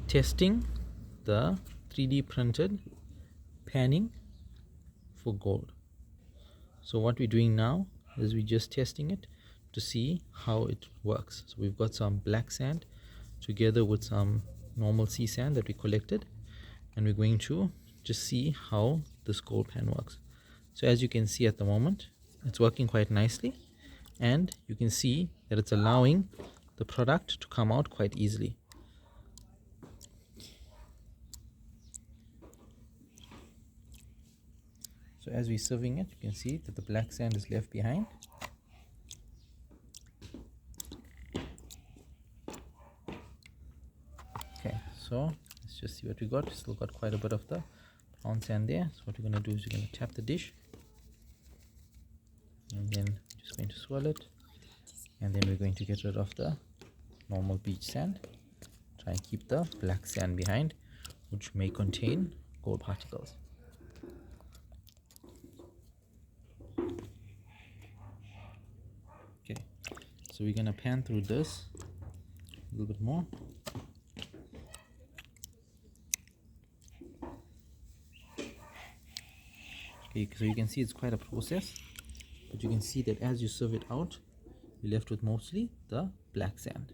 testing the 3D printed panning for gold. So what we're doing now is we're just testing it to see how it works. So we've got some black sand together with some normal sea sand that we collected, and we're going to just see how this gold pan works. So as you can see at the moment, it's working quite nicely, and you can see that it's allowing the product to come out quite easily. So as we're serving it, you can see that the black sand is left behind. Okay, so let's just see what we got. Still got quite a bit of the brown sand there. So what we're going to do is we're going to tap the dish, and then just going to swirl it, and then we're going to get rid of the normal beach sand. Try and keep the black sand behind, which may contain gold particles. Okay, so we're going to pan through this a little bit more. Okay, so you can see it's quite a process, but you can see that as you serve it out, you're left with mostly the black sand.